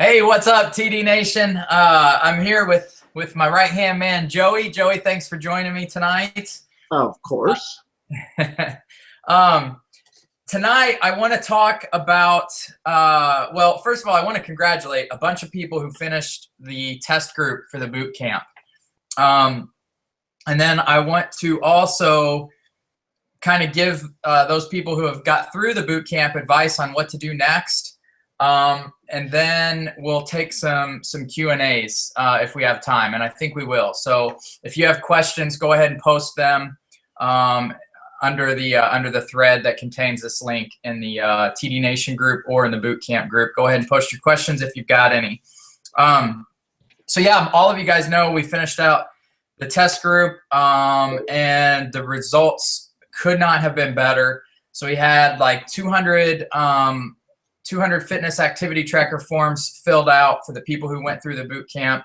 Hey, what's up, TD Nation? I'm here with my right-hand man, Joey. Joey, thanks for joining me tonight. Of course. um, Tonight, I want to talk about, well, first of all, I want to congratulate a bunch of people who finished the test group for the boot camp. And then I want to also kind of give those people who have got through the boot camp advice on what to do next. And then we'll take some Q&As if we have time, and I think we will. So if you have questions, go ahead and post them under the thread that contains this link in the TD Nation group or in the boot camp group. Go ahead and post your questions if you've got any. So yeah, all of you guys know we finished out the test group, and the results could not have been better. So we had like 200 fitness activity tracker forms filled out for the people who went through the boot camp.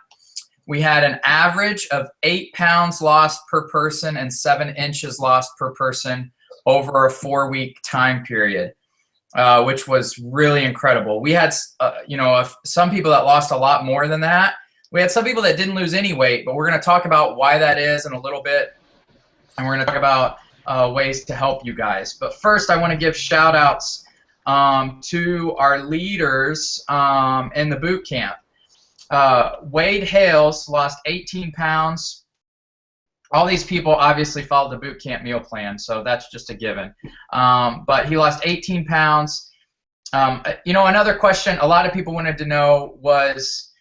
We had an average of 8 pounds lost per person and 7 inches lost per person over a 4-week time period, which was really incredible. We had, some people that lost a lot more than that. We had some people that didn't lose any weight, but we're going to talk about why that is in a little bit, and we're going to talk about ways to help you guys. But first, I want to give shout outs to our leaders in the boot camp. Wade Hales lost 18 pounds. All these people obviously followed the boot camp meal plan, so that's just a given. But he lost 18 pounds. Another question a lot of people wanted to know was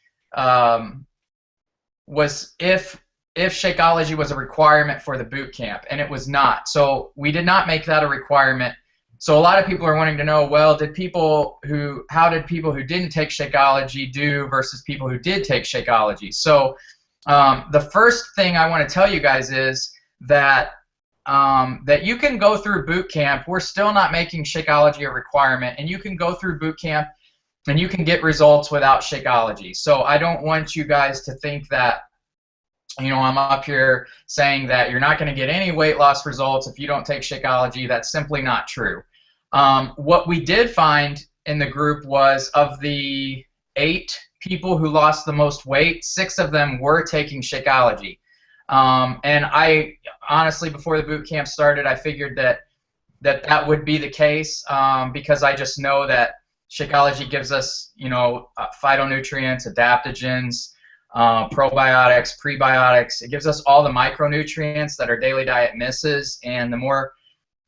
if Shakeology was a requirement for the boot camp, and it was not. So we did not make that a requirement. So a lot of people are wanting to know, well, how did people who didn't take Shakeology do versus people who did take Shakeology? So the first thing I want to tell you guys is that that you can go through boot camp. We're still not making Shakeology a requirement, and you can go through boot camp and you can get results without Shakeology. So I don't want you guys to think that, I'm up here saying that you're not going to get any weight loss results if you don't take Shakeology. That's simply not true. What we did find in the group was, of the 8 people who lost the most weight, 6 of them were taking Shakeology. And I honestly, before the boot camp started, I figured that would be the case, because I just know that Shakeology gives us, phytonutrients, adaptogens, probiotics, prebiotics. It gives us all the micronutrients that our daily diet misses, and the more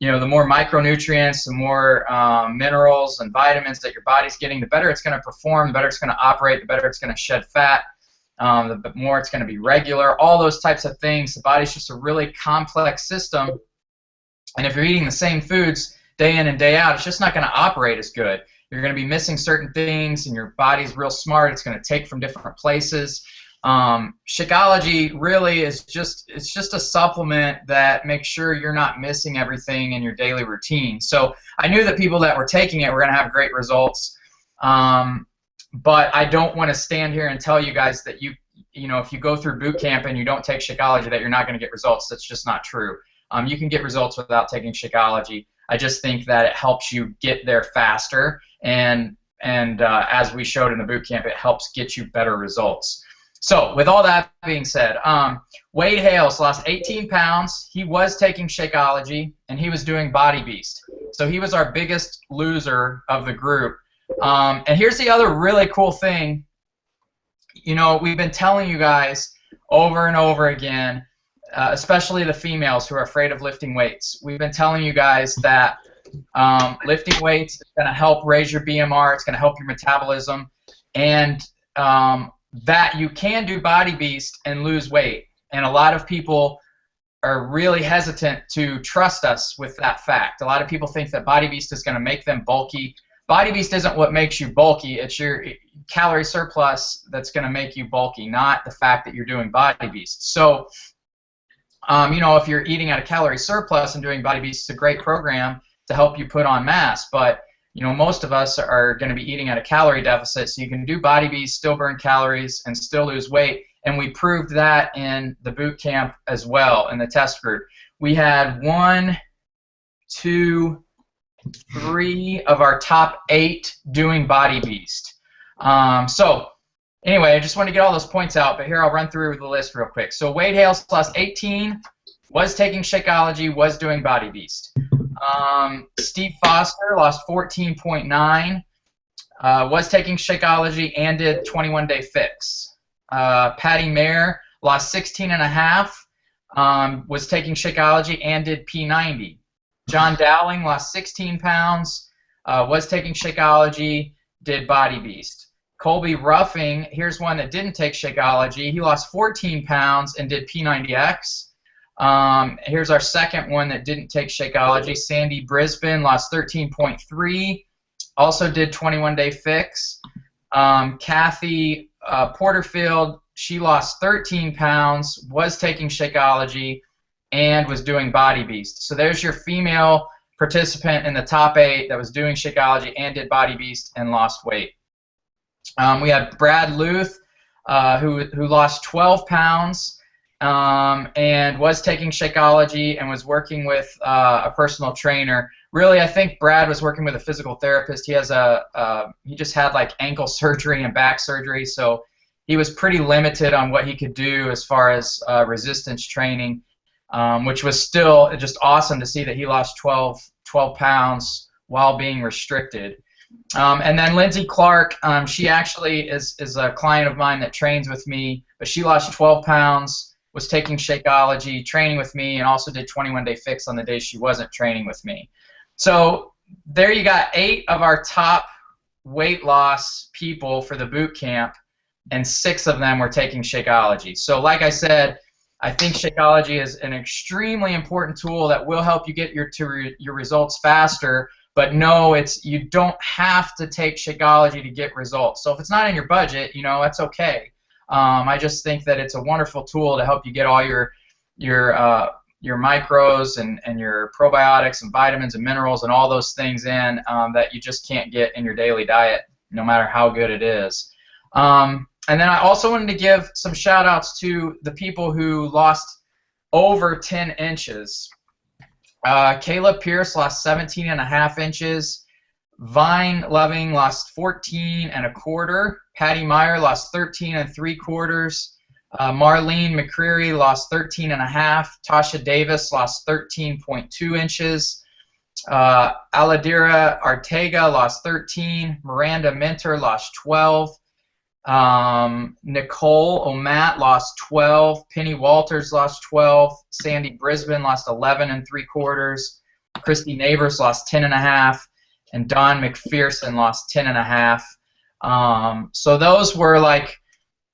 micronutrients, the more minerals and vitamins that your body's getting, the better it's going to perform, the better it's going to operate, the better it's going to shed fat, the more it's going to be regular, all those types of things. The body's just a really complex system, and if you're eating the same foods day in and day out, it's just not going to operate as good. You're going to be missing certain things, and your body's real smart. It's going to take from different places. Shakeology really is just a supplement that makes sure you're not missing everything in your daily routine. So I knew that people that were taking it were going to have great results, but I don't want to stand here and tell you guys that if you go through boot camp and you don't take Shakeology, that you're not going to get results. That's just not true. You can get results without taking Shakeology. I just think that it helps you get there faster, and as we showed in the boot camp, it helps get you better results. So with all that being said, Wade Hales lost 18 pounds. He was taking Shakeology, and he was doing Body Beast. So he was our biggest loser of the group. And here's the other really cool thing. We've been telling you guys over and over again, especially the females who are afraid of lifting weights. We've been telling you guys that lifting weights is going to help raise your BMR. It's going to help your metabolism, and that you can do Body Beast and lose weight. And a lot of people are really hesitant to trust us with that fact. A lot of people think that Body Beast is going to make them bulky. Body Beast isn't what makes you bulky. It's your calorie surplus that's going to make you bulky, not the fact that you're doing Body Beast. So, if you're eating at a calorie surplus and doing Body Beast, it's a great program to help you put on mass. But most of us are going to be eating at a calorie deficit, so you can do Body Beast, still burn calories, and still lose weight. And we proved that in the boot camp as well, in the test group. We had 1, 2, 3 of our top 8 doing Body Beast. So anyway, I just want to get all those points out, but here I'll run through the list real quick. So Wade Hales lost 18, was taking Shakeology, was doing Body Beast. Steve Foster lost 14.9, was taking Shakeology and did 21-day fix. Patty Mayer lost 16.5, was taking Shakeology and did P90. John Dowling lost 16 pounds, was taking Shakeology, did Body Beast. Colby Ruffing, here's one that didn't take Shakeology. He lost 14 pounds and did P90X. Here's our second one that didn't take Shakeology. Sandy Brisbane lost 13.3, also did 21-day fix. Kathy Porterfield, she lost 13 pounds, was taking Shakeology, and was doing Body Beast. So there's your female participant in the top 8 that was doing Shakeology and did Body Beast and lost weight. We had Brad Luth, who lost 12 pounds and was taking Shakeology and was working with a personal trainer. Really, I think Brad was working with a physical therapist. He has he just had like ankle surgery and back surgery, so he was pretty limited on what he could do as far as resistance training, which was still just awesome to see that he lost 12 pounds while being restricted. And then Lindsay Clark, she actually is a client of mine that trains with me, but she lost 12 pounds, was taking Shakeology, training with me, and also did 21-day fix on the days she wasn't training with me. So there you got 8 of our top weight loss people for the boot camp, and 6 of them were taking Shakeology. So like I said, I think Shakeology is an extremely important tool that will help you get your results faster. But no, you don't have to take Shakeology to get results. So if it's not in your budget, that's okay. I just think that it's a wonderful tool to help you get all your micros and your probiotics and vitamins and minerals and all those things in that you just can't get in your daily diet, no matter how good it is. And then I also wanted to give some shout outs to the people who lost over 10 inches. Caleb Pierce lost 17.5 inches. Vine Loving lost 14.25. Patty Meyer lost 13.75. Marlene McCreary lost 13.5. Tasha Davis lost 13.2 inches. Aladira Arteaga lost 13. Miranda Minter lost 12. Nicole Omat lost 12. Penny Walters lost 12. Sandy Brisbane lost 11.75. Christy Neighbors lost 10.5. And Dawn McPherson lost 10.5. So those were like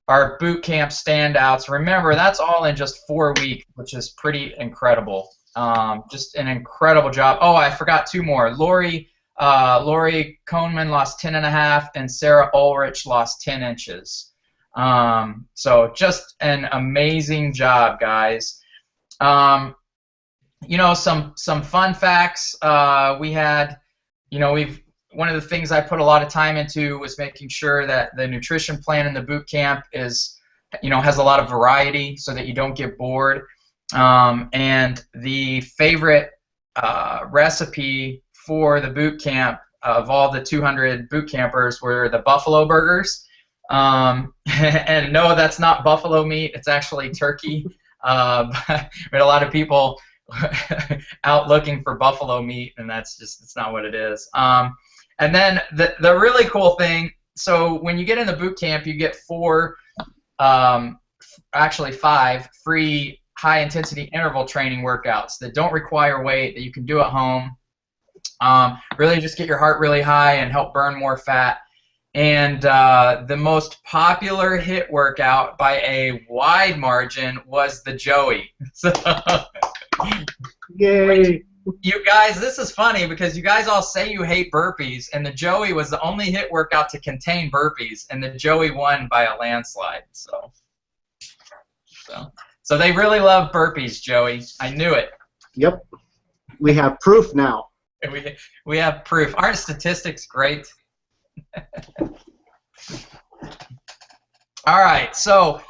our boot camp standouts. Remember, that's all in just 4 weeks, which is pretty incredible. Just an incredible job. Oh, I forgot 2 more. Lori Kohnman lost 10.5, and Sarah Ulrich lost 10 inches. So just an amazing job, guys. Some fun facts. We had, one of the things I put a lot of time into was making sure that the nutrition plan in the boot camp has a lot of variety so that you don't get bored. And the favorite recipe for the boot camp of all the 200 boot campers were the buffalo burgers. And no, that's not buffalo meat. It's actually turkey. But a lot of people out looking for buffalo meat, and it's not what it is. And then the really cool thing, so when you get in the boot camp, you get 5 free high-intensity interval training workouts that don't require weight, that you can do at home. Really just get your heart really high and help burn more fat. And the most popular HIIT workout by a wide margin was the Joey. So, yay! You guys, this is funny because you guys all say you hate burpees, and the Joey was the only HIIT workout to contain burpees, and the Joey won by a landslide. So they really love burpees, Joey. I knew it. Yep. We have proof now. We have proof. Aren't statistics great? All right. So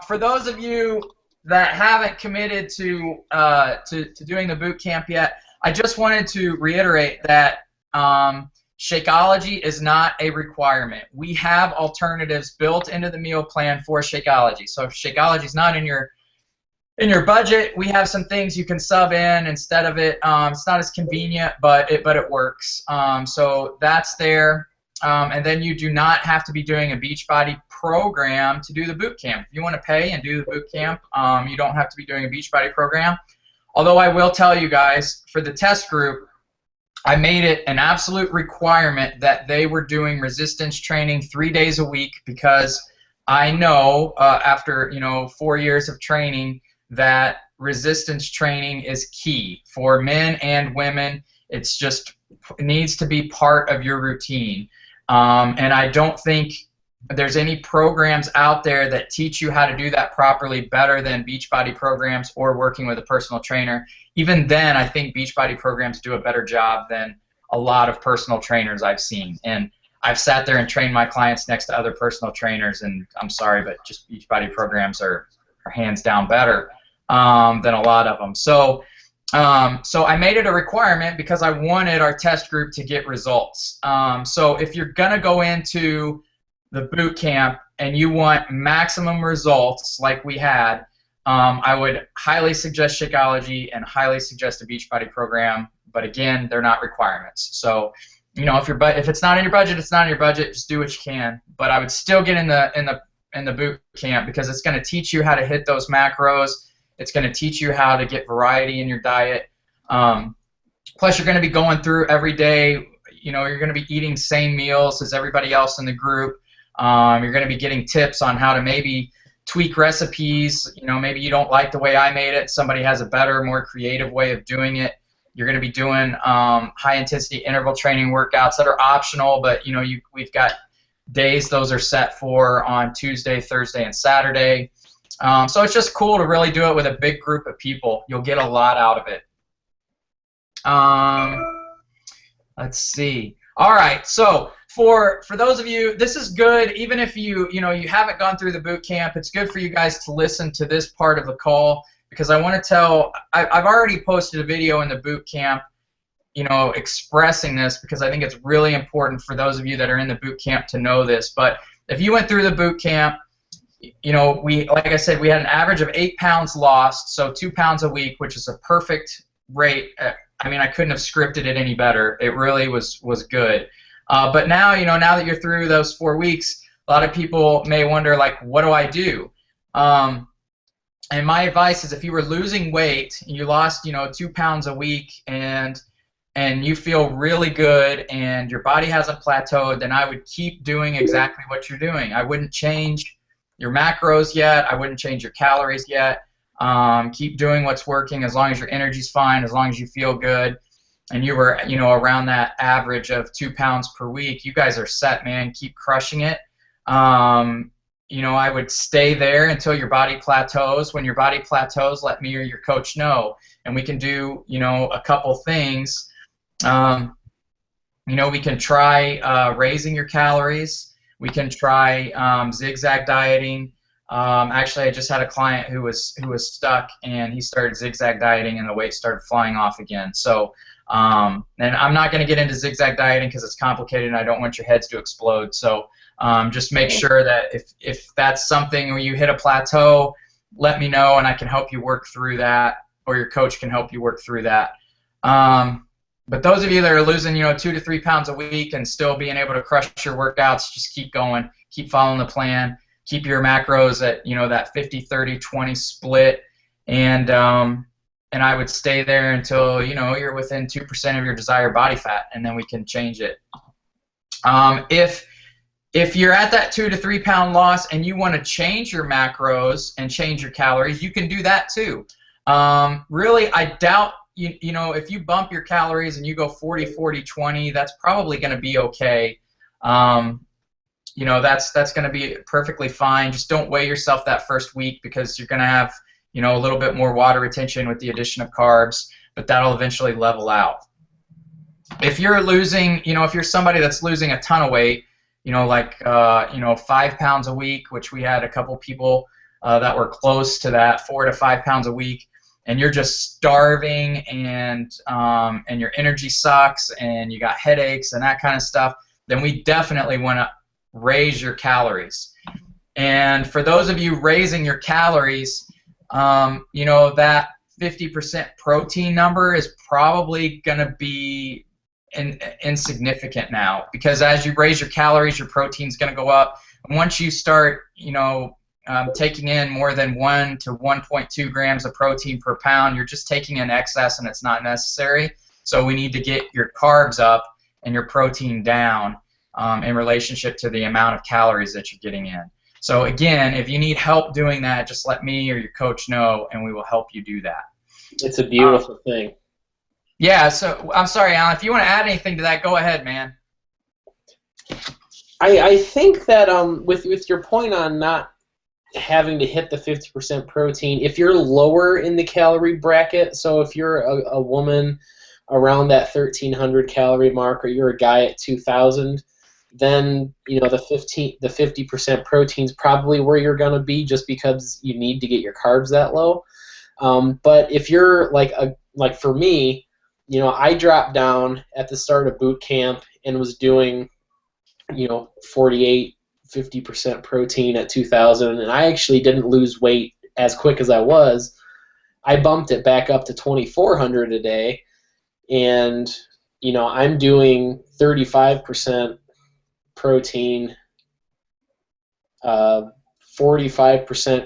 for those of you that haven't committed to doing the boot camp yet, I just wanted to reiterate that Shakeology is not a requirement. We have alternatives built into the meal plan for Shakeology. So if Shakeology is not in your budget, we have some things you can sub in instead of it. It's not as convenient, but it works. So that's there. And then you do not have to be doing a Beachbody program to do the boot camp. If you want to pay and do the boot camp, you don't have to be doing a Beachbody program. Although I will tell you guys, for the test group, I made it an absolute requirement that they were doing resistance training 3 days a week, because I know after 4 years of training that resistance training is key for men and women. It needs to be part of your routine. And I don't think there's any programs out there that teach you how to do that properly better than Beachbody programs or working with a personal trainer. Even then, I think Beachbody programs do a better job than a lot of personal trainers I've seen. And I've sat there and trained my clients next to other personal trainers, and I'm sorry, but just Beachbody programs are hands down better than a lot of them. So I made it a requirement because I wanted our test group to get results. So if you're going to go into the boot camp and you want maximum results like we had, I would highly suggest Shakeology and highly suggest a Beachbody program. But again, they're not requirements. So if it's not in your budget, it's not in your budget. Just do what you can. But I would still get in the boot camp, because it's going to teach you how to hit those macros. It's going to teach you how to get variety in your diet. Plus, you're going to be going through every day. You're going to be eating same meals as everybody else in the group. You're going to be getting tips on how to maybe tweak recipes. Maybe you don't like the way I made it. Somebody has a better, more creative way of doing it. You're going to be doing high-intensity interval training workouts that are optional, but we've got days those are set for on Tuesday, Thursday, and Saturday. So it's just cool to really do it with a big group of people. You'll get a lot out of it. Let's see. All right, so for those of you, this is good. Even if you haven't gone through the boot camp, it's good for you guys to listen to this part of the call, because I want to tell. I've already posted a video in the boot camp, expressing this, because I think it's really important for those of you that are in the boot camp to know this. But if you went through the boot camp, like I said, we had an average of 8 pounds lost, so 2 pounds a week, which is a perfect rate. I couldn't have scripted it any better. It really was good. But now, now that you're through those 4 weeks, a lot of people may wonder, like, what do I do? And my advice is, if you were losing weight, you lost, 2 pounds a week, and you feel really good, and your body hasn't plateaued, then I would keep doing exactly what you're doing. I wouldn't change your macros yet. I wouldn't change your calories yet. Keep doing what's working, as long as your energy's fine, as long as you feel good, and you were, around that average of 2 pounds per week. You guys are set, man. Keep crushing it. I would stay there until your body plateaus. When your body plateaus, let me or your coach know, and we can do, a couple things. We can try raising your calories. We can try zigzag dieting. Actually, I just had a client who was stuck, and he started zigzag dieting, and the weight started flying off again. So, and I'm not going to get into zigzag dieting because it's complicated, and I don't want your heads to explode. So, just make sure that if that's something where you hit a plateau, let me know, and I can help you work through that, or your coach can help you work through that. But those of you that are losing, 2 to 3 pounds a week and still being able to crush your workouts, just keep going, keep following the plan, keep your macros at, that 50-30-20 split, and I would stay there until, you're within 2% of your desired body fat, and then we can change it. If you're at that 2 to 3 pound loss and you want to change your macros and change your calories, you can do that too. Really, I doubt, if you bump your calories and you go 40-40-20, that's probably going to be okay. That's going to be perfectly fine. Just don't weigh yourself that first week, because you're going to have, a little bit more water retention with the addition of carbs, but that'll eventually level out. If you're losing, if you're somebody that's losing a ton of weight, 5 pounds a week, which we had a couple people that were close to that, 4 to 5 pounds a week. and you're just starving, and your energy sucks, and you got headaches and that kind of stuff, then we definitely want to raise your calories. And for those of you raising your calories, you know, that 50% protein number is probably going to be insignificant now, because as you raise your calories, your protein's going to go up. And once you start, you know, taking in more than 1 to 1.2 grams of protein per pound, you're just taking in excess, and it's not necessary. So we need to get your carbs up and your protein down in relationship to the amount of calories that you're getting in. So again, if you need help doing that, just let me or your coach know, and we will help you do that. It's a beautiful thing. Yeah, so I'm sorry, Alan, if you want to add anything to that, go ahead, man. I think that with your point on not having to hit the 50% protein, if you're lower in the calorie bracket, so if you're a woman around that 1,300 calorie mark, or you're a guy at 2,000, then you know the 50% protein's probably where you're gonna be, just because you need to get your carbs that low. But if you're like for me, you know, I dropped down at the start of boot camp and was doing, you know, 50% protein at 2,000, and I actually didn't lose weight as quick as I was. I bumped it back up to 2,400 a day, and you know, I'm doing 35% protein, 45%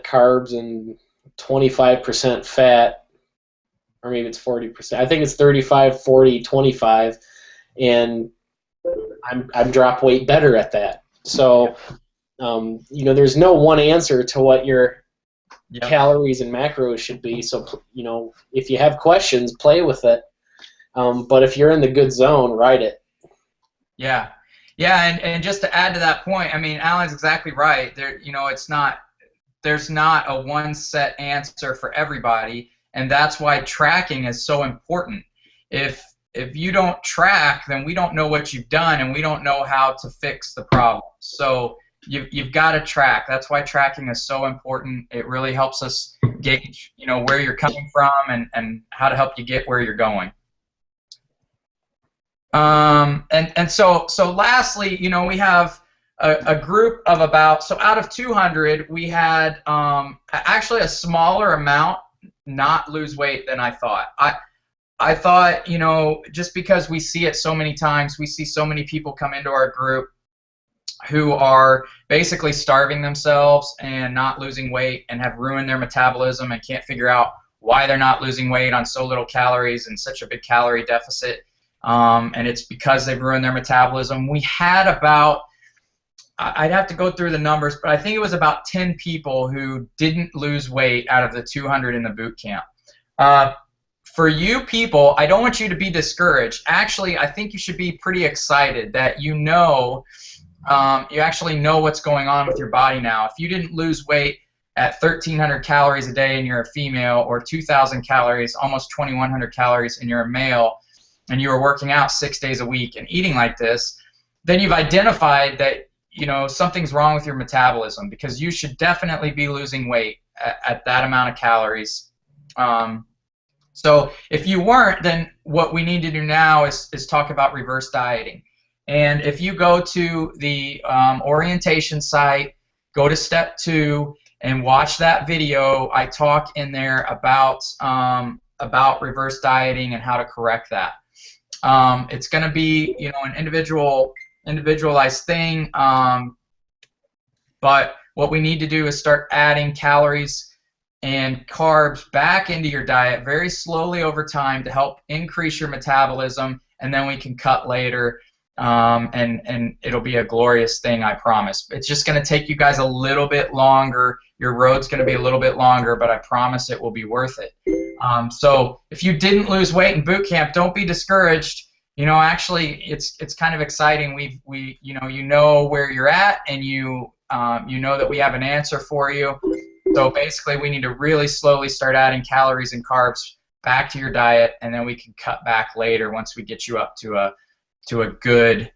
carbs, and 25% fat, or maybe it's 40%. I think it's 35, 40, 25, and I'm drop weight better at that. So, you know, there's no one answer to what your calories and macros should be. So, you know, if you have questions, play with it. But if you're in the good zone, ride it. Yeah. Yeah, and just to add to that point, I mean, Alan's exactly right. There, you know, there's not a one set answer for everybody, and that's why tracking is so important. If you don't track, then we don't know what you've done, and we don't know how to fix the problem. So you've got to track. That's why tracking is so important. It really helps us gauge, you know, where you're coming from and how to help you get where you're going. And so lastly, you know, we have a group of about, so out of 200, we had actually a smaller amount not lose weight than I thought. I thought, you know, just because we see it so many times, we see so many people come into our group who are basically starving themselves and not losing weight and have ruined their metabolism and can't figure out why they're not losing weight on so little calories and such a big calorie deficit. And it's because they've ruined their metabolism. We had about, I'd have to go through the numbers, but I think it was about 10 people who didn't lose weight out of the 200 in the boot camp. For you people, I don't want you to be discouraged. Actually, I think you should be pretty excited that you know, you actually know what's going on with your body now. If you didn't lose weight at 1,300 calories a day and you're a female, or 2,000 calories, almost 2,100 calories, and you're a male, and you were working out 6 days a week and eating like this, then you've identified that, you know, something's wrong with your metabolism, because you should definitely be losing weight at that amount of calories. So if you weren't, then what we need to do now is talk about reverse dieting. And if you go to the orientation site, go to step 2 and watch that video, I talk in there about reverse dieting and how to correct that. It's going to be, you know, an individualized thing, but what we need to do is start adding calories and carbs back into your diet very slowly over time to help increase your metabolism, and then we can cut later, and it'll be a glorious thing, I promise. It's just going to take you guys a little bit longer. Your road's going to be a little bit longer, but I promise it will be worth it. So if you didn't lose weight in boot camp, don't be discouraged. You know, actually, it's kind of exciting. You know where you're at, and you know that we have an answer for you. So basically, we need to really slowly start adding calories and carbs back to your diet, and then we can cut back later once we get you up to a good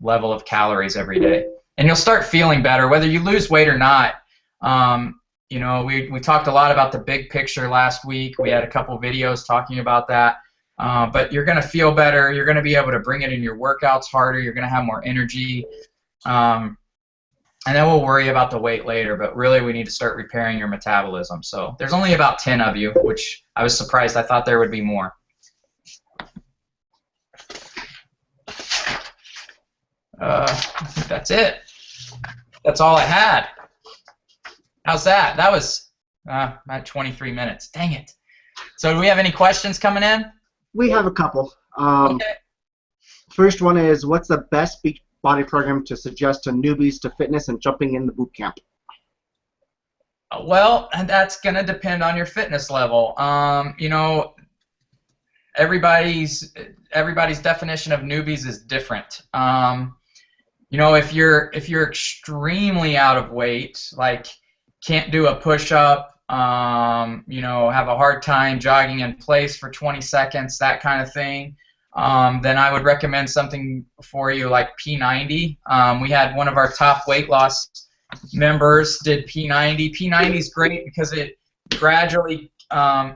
level of calories every day. And you'll start feeling better, whether you lose weight or not. You know, we talked a lot about the big picture last week. We had a couple videos talking about that. But you're going to feel better. You're going to be able to bring it in your workouts harder. You're going to have more energy. And then we'll worry about the weight later, but really we need to start repairing your metabolism. So there's only about 10 of you, which I was surprised. I thought there would be more. I think that's it. That's all I had. How's that? That was at 23 minutes. Dang it. So do we have any questions coming in? We have a couple. Okay. First one is, what's the best beach body program to suggest to newbies to fitness and jumping in the boot camp? Well, that's going to depend on your fitness level. You know, everybody's definition of newbies is different. You know, if you're extremely out of weight, like can't do a push-up, you know, have a hard time jogging in place for 20 seconds, that kind of thing, then I would recommend something for you like P90. We had one of our top weight loss members did P90. P90 is great because it gradually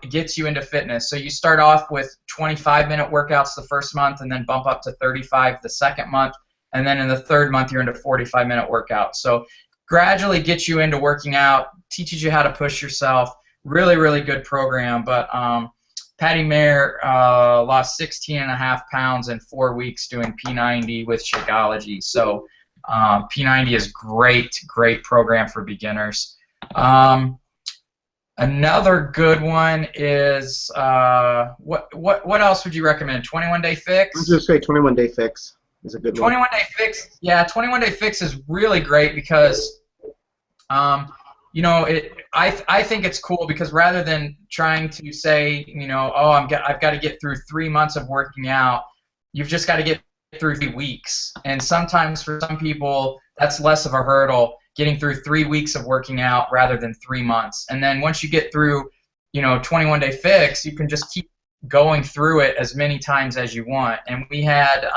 gets you into fitness. So you start off with 25-minute workouts the first month and then bump up to 35 the second month. And then in the third month, you're into 45-minute workouts. So gradually gets you into working out, teaches you how to push yourself. Really, really good program. But Patty Mayer lost 16.5 pounds in 4 weeks doing P90 with Shakeology. So P90 is great program for beginners. Another good one is what else would you recommend? 21-Day Fix? I was going to say 21-Day Fix is a good one. 21-Day Fix, yeah, 21-Day Fix is really great because, you know, I think it's cool because rather than trying to say, you know, oh, I've got to get through 3 months of working out, you've just got to get through 3 weeks. And sometimes for some people, that's less of a hurdle, getting through 3 weeks of working out rather than 3 months. And then once you get through, you know, 21-Day Fix, you can just keep going through it as many times as you want. And we had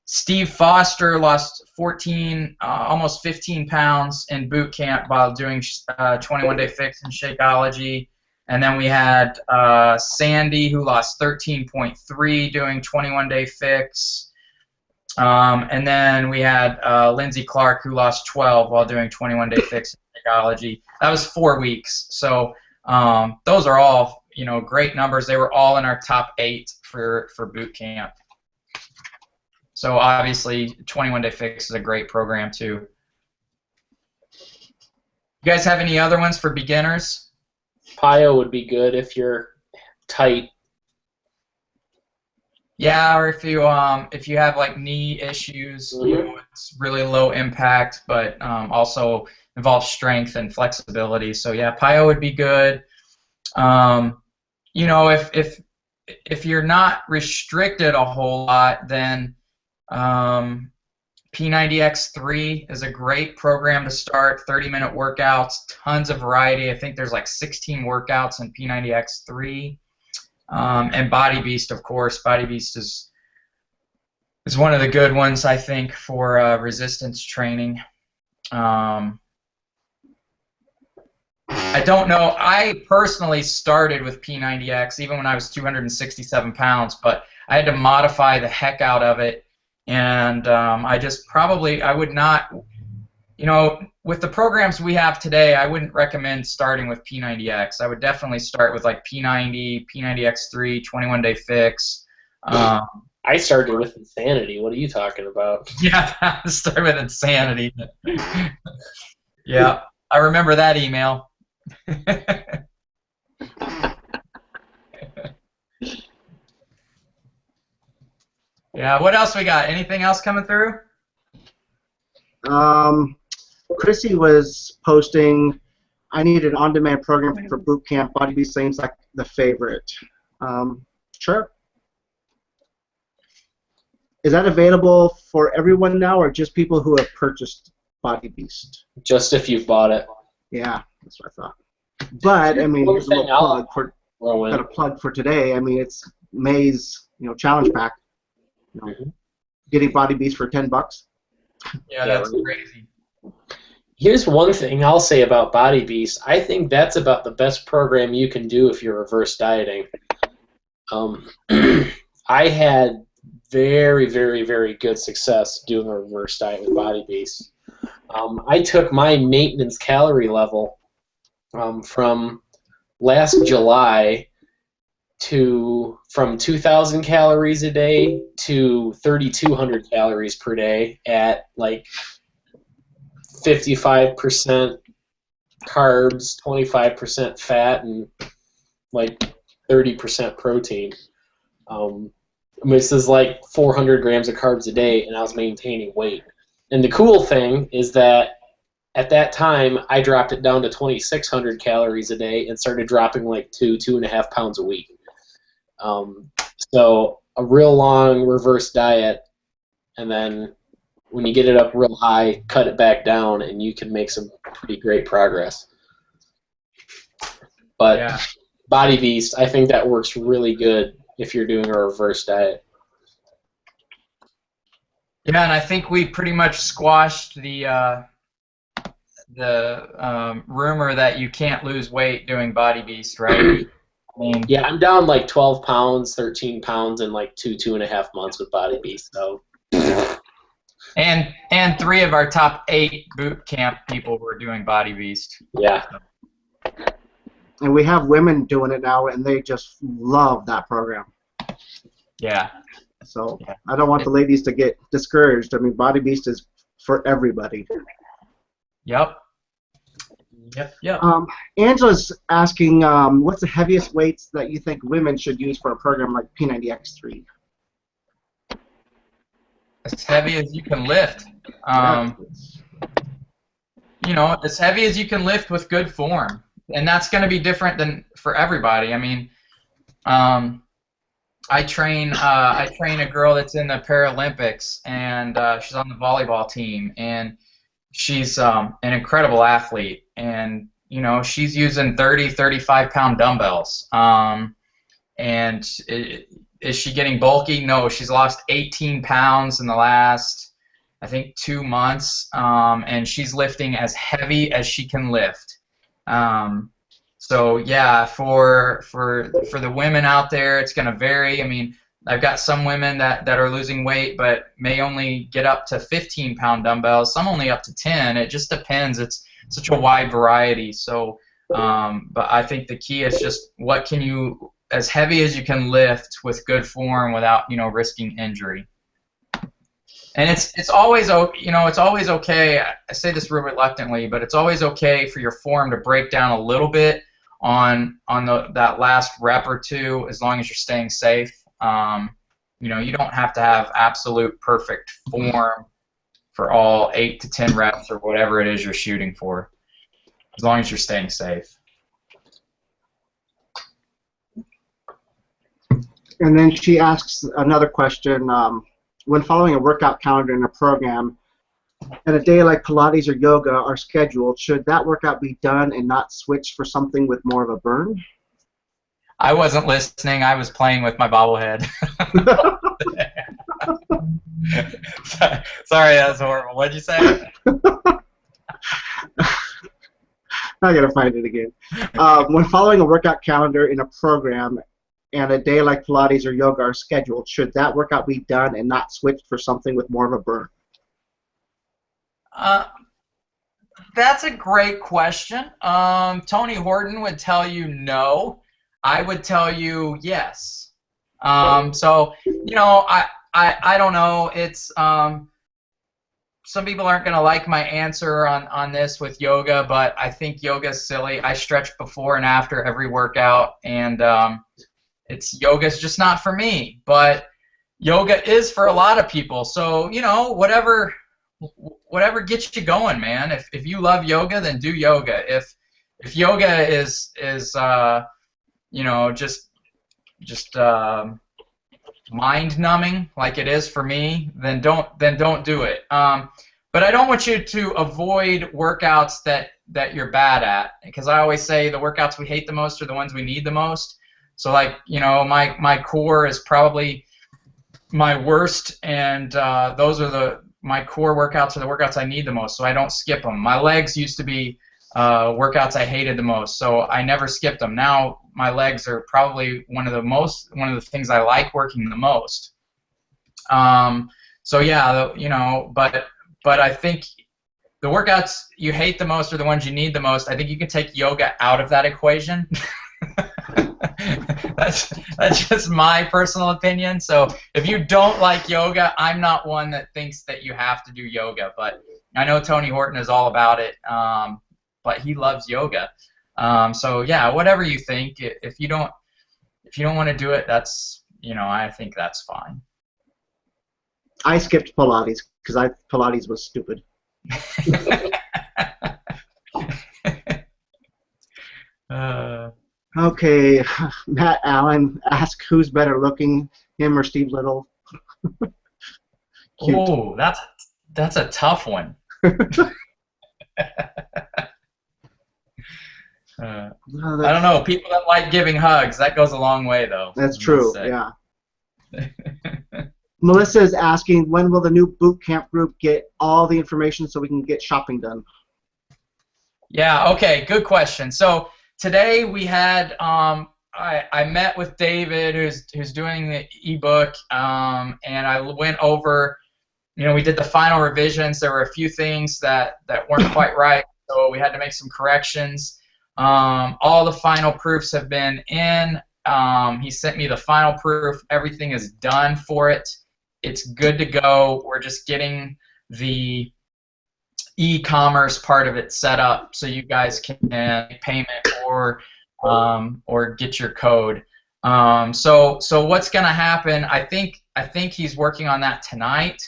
Steve Foster lost 14, almost 15 pounds in boot camp while doing 21-Day Fix and Shakeology. And then we had Sandy, who lost 13.3 doing 21-Day Fix. And then we had Lindsay Clark, who lost 12 while doing 21-Day Fix and Shakeology. That was 4 weeks. So those are all, you know, great numbers. They were all in our top 8 for boot camp. So obviously, 21-Day Fix is a great program too. You guys have any other ones for beginners? PiYo would be good if you're tight. Yeah, or if you have like knee issues, you know, it's really low impact, but also involves strength and flexibility. So yeah, PiYo would be good. You know, if you're not restricted a whole lot, then P90X3 is a great program to start. 30-minute workouts, tons of variety. I think there's like 16 workouts in P90X3. And Body Beast, of course. Body Beast is one of the good ones, I think, for resistance training. I don't know. I personally started with P90X even when I was 267 pounds, but I had to modify the heck out of it. And I would not, you know, with the programs we have today, I wouldn't recommend starting with P90X. I would definitely start with like P90, P90X3, 21-Day Fix. I started with Insanity. What are you talking about? Yeah, start with Insanity. Yeah, I remember that email. Yeah, what else we got? Anything else coming through? Chrissy was posting, I need an on-demand program for boot camp. Body Beast seems like the favorite. Sure. Is that available for everyone now, or just people who have purchased Body Beast? Just if you've bought it. Yeah, that's what I thought. But I mean, here's a little plug for got a plug for today. I mean, it's May's, you know, challenge pack. You know, getting Body Beast for $10. Yeah, that's crazy. Here's one thing I'll say about Body Beast. I think that's about the best program you can do if you're reverse dieting. I had very, very, very good success doing a reverse diet with Body Beast. I took my maintenance calorie level from last July from 2,000 calories a day to 3,200 calories per day at like 55% carbs, 25% fat, and like 30% protein. This is like 400 grams of carbs a day, and I was maintaining weight. And the cool thing is that at that time, I dropped it down to 2,600 calories a day and started dropping like 2.5 pounds a week. So a real long reverse diet, and then when you get it up real high, cut it back down, and you can make some pretty great progress. But yeah. Body Beast, I think that works really good if you're doing a reverse diet. Yeah, and I think we pretty much squashed the rumor that you can't lose weight doing Body Beast, right? I mean, yeah, I'm down like 12 pounds, 13 pounds in like 2.5 months with Body Beast. So. And 3 of our top 8 boot camp people were doing Body Beast. Yeah. And we have women doing it now, and they just love that program. Yeah. So yeah. I don't want the ladies to get discouraged. I mean, Body Beast is for everybody. Yep. Angela's asking, what's the heaviest weights that you think women should use for a program like P90X3? As heavy as you can lift. You know, as heavy as you can lift with good form. And that's going to be different than for everybody. I mean, I train a girl that's in the Paralympics, and she's on the volleyball team, and she's an incredible athlete, and you know, she's using 35-pound dumbbells. And is she getting bulky? No, she's lost 18 pounds in the last, I think, 2 months, and she's lifting as heavy as she can lift. So yeah, for the women out there, it's going to vary. I mean, I've got some women that are losing weight, but may only get up to 15-pound dumbbells. Some only up to 10. It just depends. It's such a wide variety. So, but I think the key is just what can you, as heavy as you can lift with good form without, you know, risking injury. And it's always, you know, it's always okay. I say this real reluctantly, but it's always okay for your form to break down a little bit on that last rep or two, as long as you're staying safe. You know, you don't have to have absolute perfect form for all 8 to 10 reps or whatever it is you're shooting for, as long as you're staying safe. And then she asks another question. When following a workout calendar in a program, and a day like Pilates or yoga are scheduled, should that workout be done and not switched for something with more of a burn? I wasn't listening. I was playing with my bobblehead. Sorry, that was horrible. What'd you say? I gotta find it again. When following a workout calendar in a program, and a day like Pilates or yoga are scheduled, should that workout be done and not switched for something with more of a burn? That's a great question. Tony Horton would tell you no. I would tell you yes. So, you know, I don't know. It's some people aren't going to like my answer on this with yoga, but I think yoga's silly. I stretch before and after every workout, and yoga's just not for me. But yoga is for a lot of people. So, you know, whatever gets you going, man. If you love yoga, then do yoga. If yoga is you know, just mind numbing like it is for me, then don't do it. But I don't want you to avoid workouts that you're bad at, because I always say the workouts we hate the most are the ones we need the most. So, like, you know, my core is probably my worst, and those are my core workouts are the workouts I need the most, so I don't skip them. My legs used to be workouts I hated the most, so I never skipped them. Now my legs are probably one of the things I like working the most. So yeah, you know, but I think the workouts you hate the most are the ones you need the most. I think you can take yoga out of that equation. That's just my personal opinion. So if you don't like yoga, I'm not one that thinks that you have to do yoga. But I know Tony Horton is all about it. But he loves yoga. So yeah, whatever you think. If you don't want to do it, that's, you know, I think that's fine. I skipped Pilates because Pilates was stupid. Okay, Matt Allen asked who's better looking, him or Steve Little. Oh, that's a tough one. I don't know. People that like giving hugs, that goes a long way, though. That's true, yeah. Melissa is asking, when will the new boot camp group get all the information so we can get shopping done? Yeah, okay, good question. So today we had, I met with David, who's doing the ebook, and I went over, you know, we did the final revisions. There were a few things that weren't quite right, so we had to make some corrections. All the final proofs have been in. He sent me the final proof. Everything is done for it. It's good to go. We're just getting the e-commerce part of it set up so you guys can make payment or get your code. So what's going to happen? I think he's working on that tonight.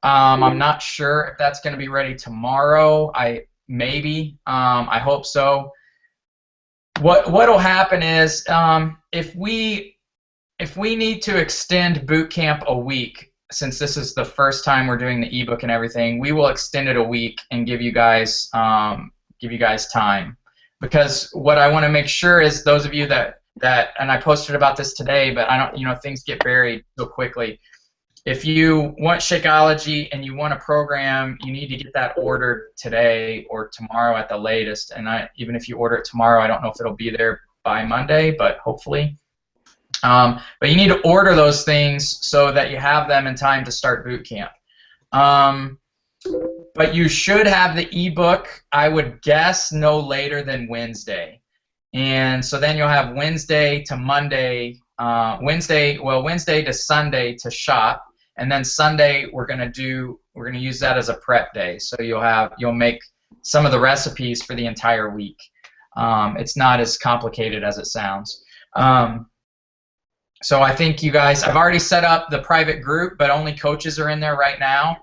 I'm not sure if that's going to be ready tomorrow. Maybe. I hope so. What'll happen is if we need to extend boot camp a week, since this is the first time we're doing the ebook and everything, we will extend it a week and give you guys time. Because what I want to make sure is those of you that and I posted about this today, but I don't, you know, things get buried so quickly. If you want Shakeology and you want a program, you need to get that ordered today or tomorrow at the latest. And even if you order it tomorrow, I don't know if it'll be there by Monday, but hopefully. But you need to order those things so that you have them in time to start boot camp. But you should have the ebook, I would guess, no later than Wednesday. And so then you'll have Wednesday to Monday, Wednesday to Sunday to shop. And then Sunday we're gonna use that as a prep day. So you'll make some of the recipes for the entire week. It's not as complicated as it sounds. So I think you guys, I've already set up the private group, but only coaches are in there right now.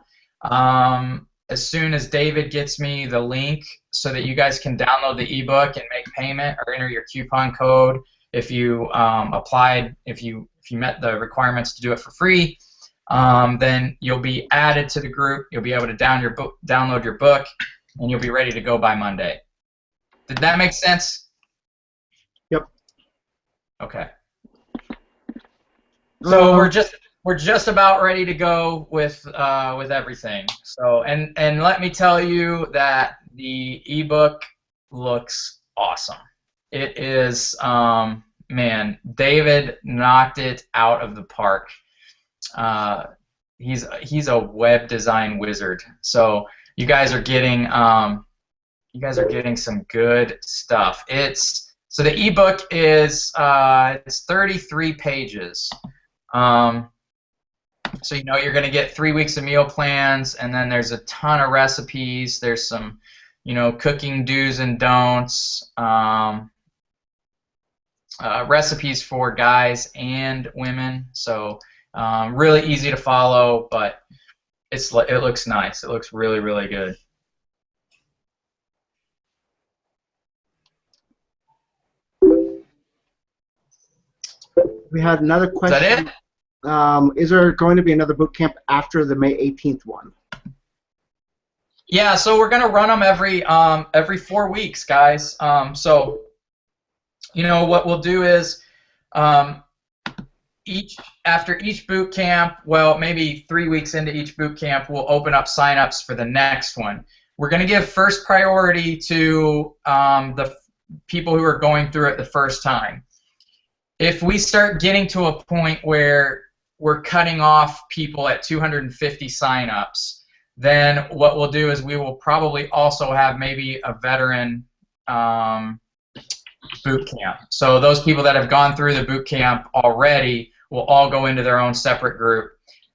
As soon as David gets me the link so that you guys can download the ebook and make payment or enter your coupon code if you if you met the requirements to do it for free, then you'll be added to the group. You'll be able to download your book, and you'll be ready to go by Monday. Did that make sense? Yep. Okay. So we're just about ready to go with everything. So and let me tell you that the ebook looks awesome. It is, man, David knocked it out of the park. He's a web design wizard. So you guys are getting some good stuff. So the ebook is it's 33 pages. So you know you're going to get 3 weeks of meal plans, and then there's a ton of recipes. There's some, you know, cooking do's and don'ts, recipes for guys and women. So really easy to follow, but it looks nice. It looks really, really good. We had another question. Is that it? Is there going to be another boot camp after the May 18th one? Yeah, so we're gonna run them every 4 weeks, guys. So you know what we'll do is after each boot camp, well, maybe 3 weeks into each boot camp, we'll open up signups for the next one. We're going to give first priority to the people who are going through it the first time. If we start getting to a point where we're cutting off people at 250 signups, then what we'll do is we will probably also have maybe a veteran boot camp. So those people that have gone through the boot camp already will all go into their own separate group.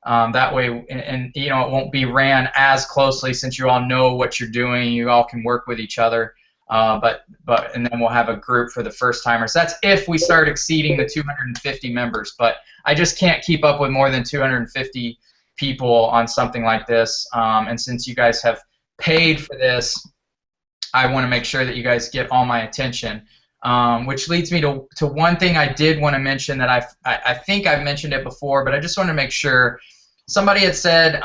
That way, and you know, it won't be ran as closely since you all know what you're doing. You all can work with each other. And then we'll have a group for the first timers. That's if we start exceeding the 250 members. But I just can't keep up with more than 250 people on something like this. And since you guys have paid for this, I want to make sure that you guys get all my attention. Which leads me to one thing I did want to mention that I think I've mentioned it before, but I just want to make sure. Somebody had said,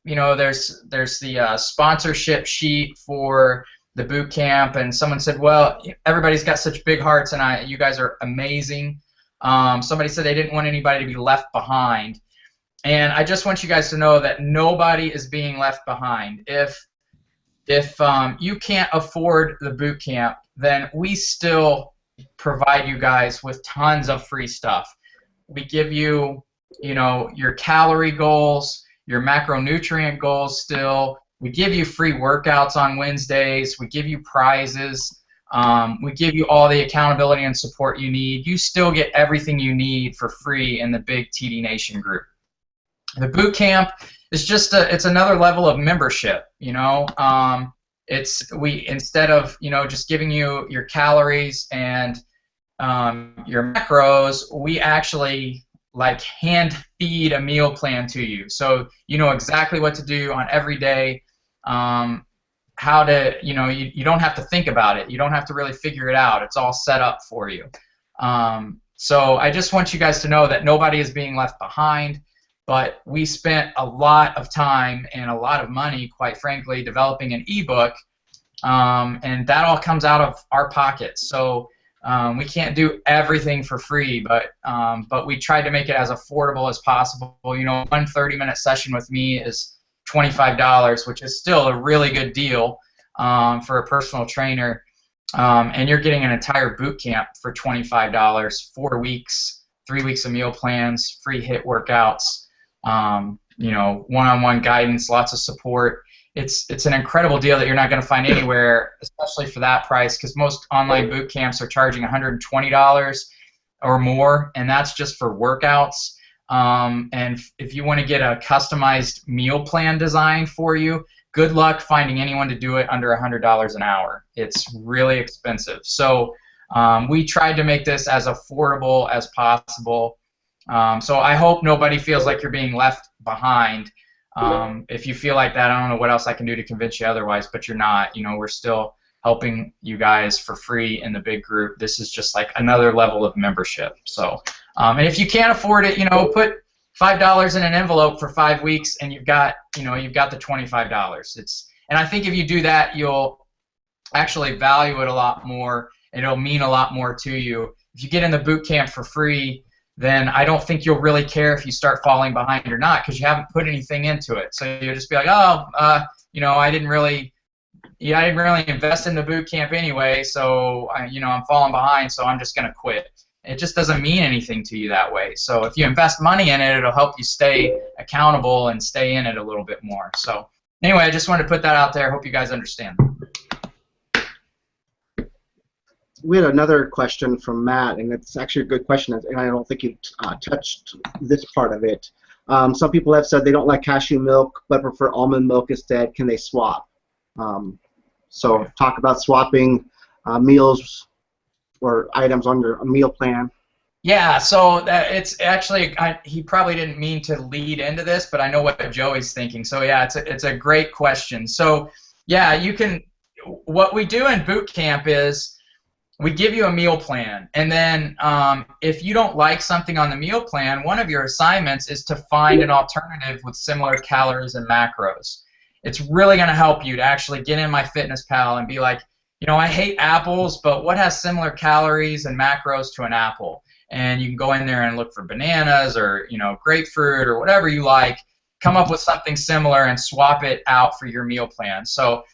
you know, there's the sponsorship sheet for the boot camp, and someone said, well, everybody's got such big hearts, and you guys are amazing. Somebody said they didn't want anybody to be left behind, and I just want you guys to know that nobody is being left behind. If you can't afford the boot camp, then we still provide you guys with tons of free stuff. We give you, you know, your calorie goals, your macronutrient goals still. We give you free workouts on Wednesdays. We give you prizes. We give you all the accountability and support you need. You still get everything you need for free in the big TD Nation group. The boot camp is just it's another level of membership. You know, instead of, you know, just giving you your calories and your macros, we actually like hand feed a meal plan to you, so you know exactly what to do on every day. How to, you know, you don't have to think about it. You don't have to really figure it out. It's all set up for you. So I just want you guys to know that nobody is being left behind, but we spent a lot of time and a lot of money, quite frankly, developing an ebook, and that all comes out of our pockets. So we can't do everything for free, but we tried to make it as affordable as possible. You know, one 30-minute session with me is $25, which is still a really good deal for a personal trainer, and you're getting an entire boot camp for $25, 4 weeks, 3 weeks of meal plans, free HIIT workouts, you know, one-on-one guidance, lots of support. It's an incredible deal that you're not going to find anywhere, especially for that price, because most online boot camps are charging $120 or more, and that's just for workouts. And if you want to get a customized meal plan designed for you, good luck finding anyone to do it under $100 an hour. It's really expensive. So we tried to make this as affordable as possible. So I hope nobody feels like you're being left behind. If you feel like that, I don't know what else I can do to convince you otherwise, but you're not. You know, we're still helping you guys for free in the big group. This is just like another level of membership. So, and if you can't afford it, you know, put $5 in an envelope for 5 weeks, and you've got, you know, you've got the $25. And I think if you do that, you'll actually value it a lot more. It'll mean a lot more to you. If you get in the boot camp for free, then I don't think you'll really care if you start falling behind or not, because you haven't put anything into it. So you'll just be like, oh, you know, I didn't really invest in the boot camp anyway, so you know, I'm falling behind, so I'm just going to quit. It just doesn't mean anything to you that way. So if you invest money in it, it'll help you stay accountable and stay in it a little bit more. So anyway, I just wanted to put that out there. Hope you guys understand. We had another question from Matt, and it's actually a good question, and I don't think you touched this part of it. Some people have said they don't like cashew milk but prefer almond milk instead. Can they swap? So talk about swapping meals or items on your meal plan. Yeah, so it's actually, he probably didn't mean to lead into this, but I know what Joey's thinking. So yeah, it's a great question. So yeah, you can, what we do in boot camp is we give you a meal plan, and then if you don't like something on the meal plan, one of your assignments is to find an alternative with similar calories and macros. It's really going to help you to actually get in MyFitnessPal and be like, you know, I hate apples, but what has similar calories and macros to an apple? and you can go in there and look for bananas or, you know, grapefruit or whatever you like, come up with something similar and swap it out for your meal plan. So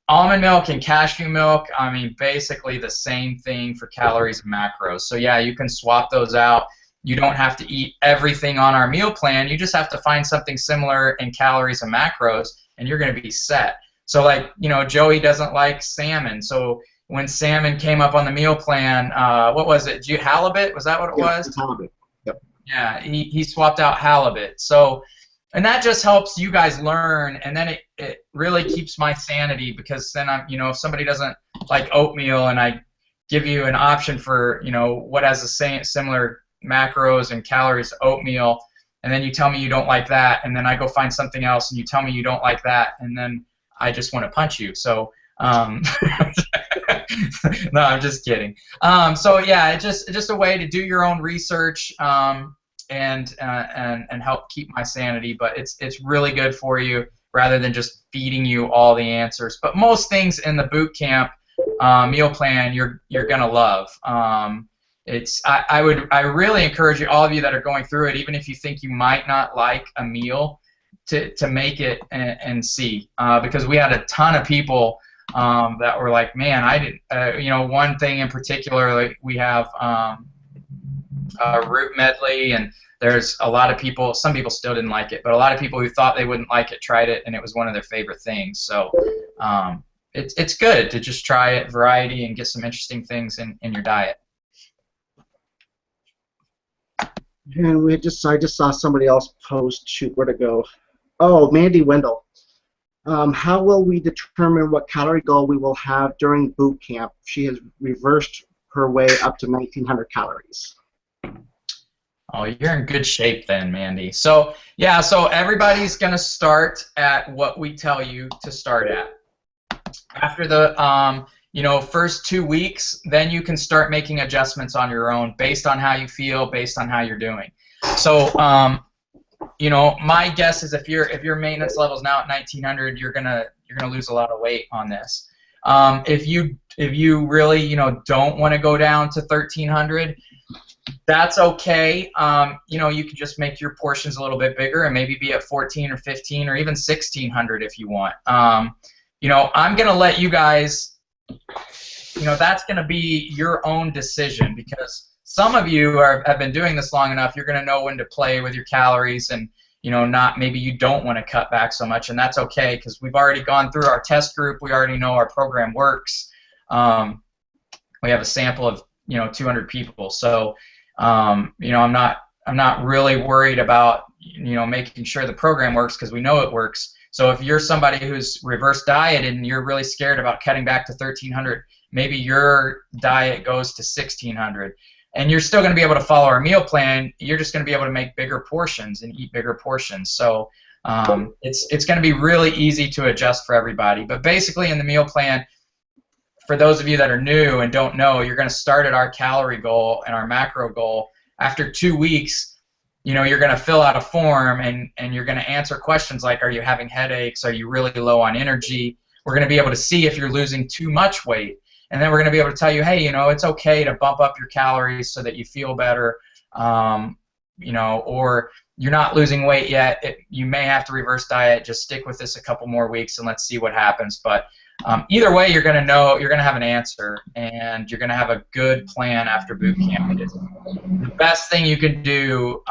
almond milk and cashew milk, I mean, basically the same thing for calories and macros. So yeah, you can swap those out. You don't have to eat everything on our meal plan. You just have to find something similar in calories and macros, and you're going to be set. So like, you know, Joey doesn't like salmon. So when salmon came up on the meal plan, what was it? Halibut? Was that what it was? Halibut. Yep. Yeah, he swapped out halibut. So, and that just helps you guys learn, and then it really keeps my sanity, because then I'm, you know, if somebody doesn't like oatmeal and I give you an option for, you know, what has the same similar macros and calories to oatmeal, and then you tell me you don't like that, and then I go find something else and you tell me you don't like that, and then I just want to punch you. So no, I'm just kidding. So yeah, it's just a way to do your own research, and help keep my sanity. But it's really good for you, rather than just feeding you all the answers. But most things in the boot camp meal plan you're gonna love. I really encourage you, all of you that are going through it, even if you think you might not like a meal, to make it and see, because we had a ton of people that were like, man, I didn't, you know, one thing in particular, like we have root medley, and there's a lot of people, some people still didn't like it, but a lot of people who thought they wouldn't like it tried it, and it was one of their favorite things. So it's good to just try it, variety, and get some interesting things in your diet. And I just saw somebody else post, shoot, where'd it go? Oh, Mandy Wendell. How will we determine what calorie goal we will have during boot camp? She has reversed her way up to 1,900 calories. Oh, you're in good shape then, Mandy. So yeah, so everybody's gonna start at what we tell you to start at. After the you know, first 2 weeks, then you can start making adjustments on your own based on how you feel, based on how you're doing. So you know, my guess is if your maintenance level is now at 1,900, you're gonna lose a lot of weight on this. If you really, you know, don't want to go down to 1,300, that's okay. You know, you can just make your portions a little bit bigger and maybe be at 14 or 15 or even 1,600 if you want. You know, I'm gonna let you guys, you know, that's gonna be your own decision, because some of you have been doing this long enough, you're going to know when to play with your calories, and, you know, maybe you don't want to cut back so much, and that's okay, because we've already gone through our test group. We already know our program works. We have a sample of, you know, 200 people. So, you know, I'm not really worried about, you know, making sure the program works, because we know it works. So if you're somebody who's reverse dieted and you're really scared about cutting back to 1,300, maybe your diet goes to 1,600. And you're still going to be able to follow our meal plan. You're just going to be able to make bigger portions and eat bigger portions. So it's going to be really easy to adjust for everybody. But basically in the meal plan, for those of you that are new and don't know, you're going to start at our calorie goal and our macro goal. After 2 weeks, you know, you're going to fill out a form, and you're going to answer questions like, are you having headaches? Are you really low on energy? We're going to be able to see if you're losing too much weight. And then we're going to be able to tell you, hey, you know, it's okay to bump up your calories so that you feel better, you know, or you're not losing weight yet. You may have to reverse diet. Just stick with this a couple more weeks and let's see what happens. But either way, you're going to know, you're going to have an answer, and you're going to have a good plan after boot camp. It's the best thing you can do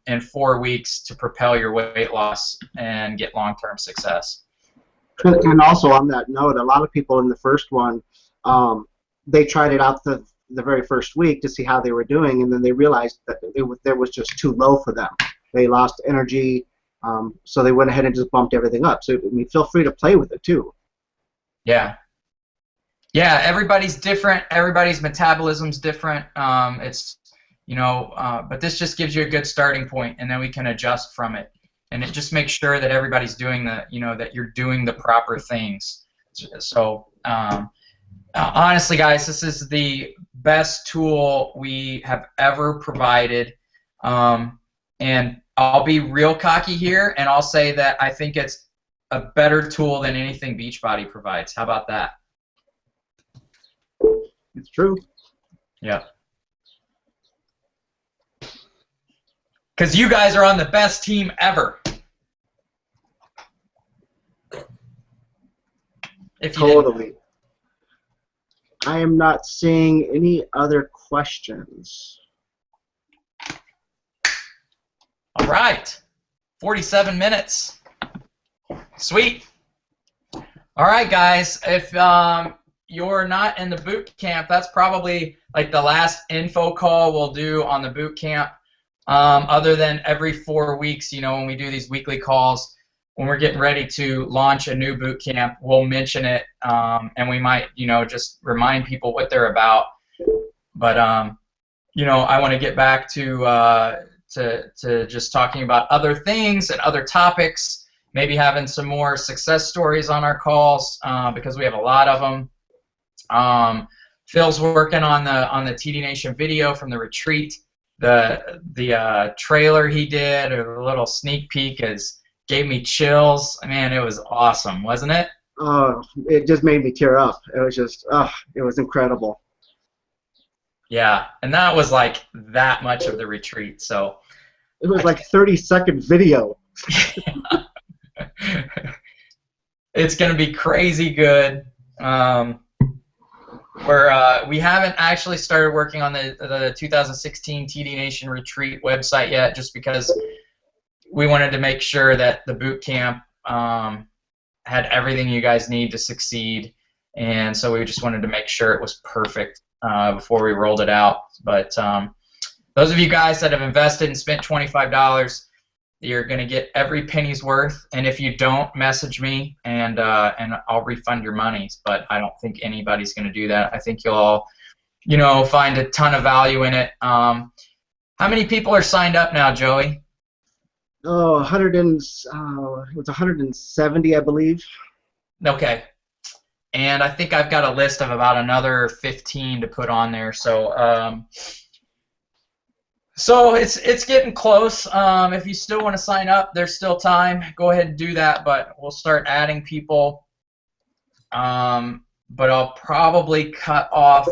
in 4 weeks to propel your weight loss and get long-term success. And also on that note, a lot of people in the first one, they tried it out the very first week to see how they were doing, and then they realized that there was just too low for them. They lost energy, so they went ahead and just bumped everything up. So I mean, feel free to play with it too. Yeah. Yeah, everybody's different. Everybody's metabolism's different. It's, you know, but this just gives you a good starting point, and then we can adjust from it. And it just makes sure that everybody's doing you know, that you're doing the proper things. So, honestly, guys, this is the best tool we have ever provided, and I'll be real cocky here, and I'll say that I think it's a better tool than anything Beachbody provides. How about that? It's true. Yeah. Because you guys are on the best team ever. If you didn't. Totally. I am not seeing any other questions. All right. 47 minutes. Sweet. All right, guys. If you're not in the boot camp, that's probably like the last info call we'll do on the boot camp. Other than every 4 weeks, you know, when we do these weekly calls, when we're getting ready to launch a new boot camp, we'll mention it, and we might, you know, just remind people what they're about. But you know, I want to get back to just talking about other things and other topics. Maybe having some more success stories on our calls because we have a lot of them. Phil's working on the TD Nation video from the retreat. The trailer he did, or the little sneak peek, gave me chills. Man, it was awesome, wasn't it? Oh, it just made me tear up. It was just, it was incredible. Yeah, and that was like that much of the retreat. So it was like 30-second video. It's gonna be crazy good. We haven't actually started working on the 2016 TD Nation retreat website yet, just because we wanted to make sure that the boot camp had everything you guys need to succeed, and so we just wanted to make sure it was perfect before we rolled it out. But those of you guys that have invested and spent $25, you're going to get every penny's worth, and if you don't, message me, and I'll refund your monies. But I don't think anybody's going to do that. I think you'll all, you know, find a ton of value in it. How many people are signed up now, Joey? Oh, it was 170, I believe. Okay. And I think I've got a list of about another 15 to put on there. So it's getting close. If you still want to sign up, there's still time. Go ahead and do that. But we'll start adding people. But I'll probably cut off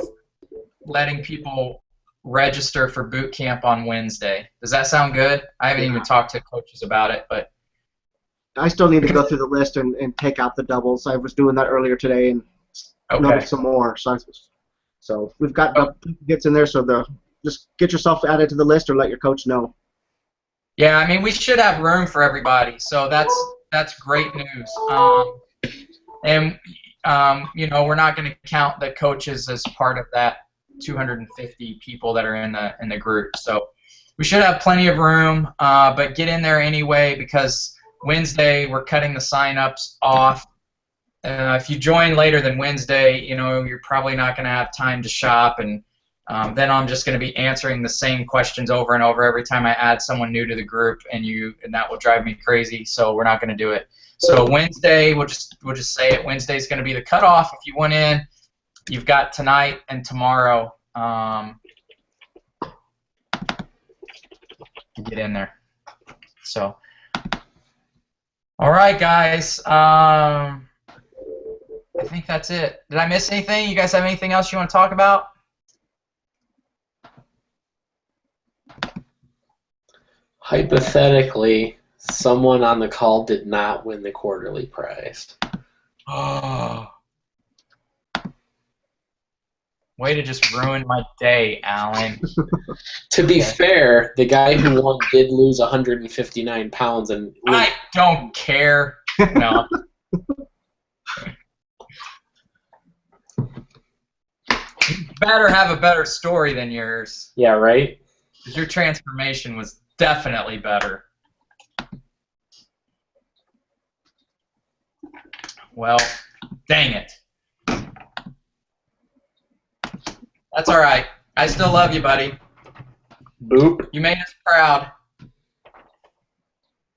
letting people register for boot camp on Wednesday. Does that sound good? I haven't even talked to coaches about it, but I still need to go through the list and take out the doubles. I was doing that earlier today and noticed some more. So we've got gets in there. So just get yourself added to the list or let your coach know. Yeah, I mean, we should have room for everybody. So that's great news. You know, we're not going to count the coaches as part of that 250 people that are in the group. So we should have plenty of room, but get in there anyway, because Wednesday we're cutting the sign-ups off. If you join later than Wednesday, you know, you're probably not going to have time to shop, and then I'm just going to be answering the same questions over and over every time I add someone new to the group, and that will drive me crazy. So we're not going to do it. So Wednesday, we'll just say it. Wednesday's going to be the cutoff. If you want in, you've got tonight and tomorrow to get in there. So, all right, guys. I think that's it. Did I miss anything? You guys have anything else you want to talk about? Hypothetically, someone on the call did not win the quarterly prize. Oh. Way to just ruin my day, Alan. To be fair, the guy who won did lose 159 pounds. And I don't care. No. You better have a better story than yours. Yeah, right? Because your transformation was definitely better. Well, dang it. That's all right. I still love you, buddy. Boop. You made us proud.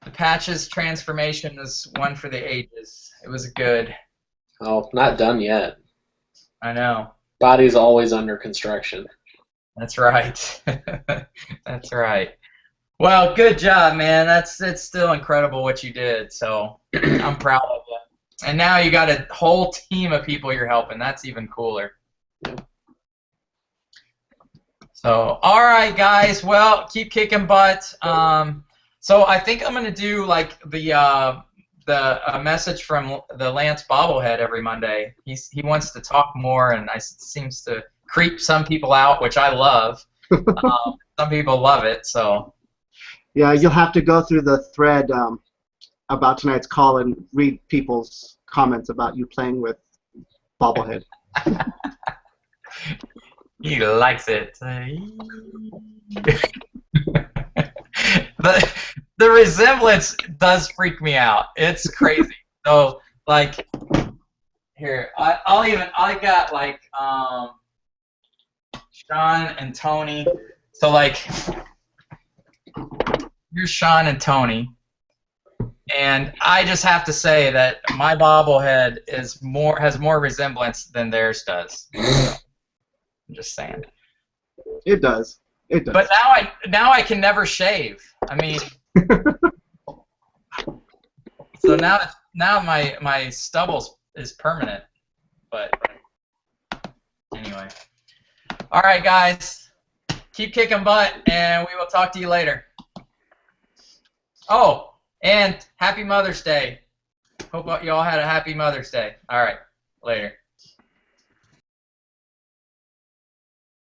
The Patches transformation was one for the ages. It was good. Oh, not done yet. I know. Body's always under construction. That's right. That's right. Well, good job, man. It's still incredible what you did. So I'm proud of you. And now you got a whole team of people you're helping. That's even cooler. So, all right, guys. Well, keep kicking butt. So I think I'm gonna do like the message from the Lance bobblehead every Monday. He wants to talk more, and seems to creep some people out, which I love. Some people love it. So. Yeah, you'll have to go through the thread about tonight's call and read people's comments about you playing with bobblehead. He likes it. The resemblance does freak me out. It's crazy. So like here, I got like Sean and Tony. So like here's Sean and Tony. And I just have to say that my bobblehead has more resemblance than theirs does. I'm just saying. It does. It does. But now I can never shave. I mean, so now my stubble is permanent. But anyway, all right, guys, keep kicking butt, and we will talk to you later. Oh, and happy Mother's Day. Hope you all had a happy Mother's Day. All right, later.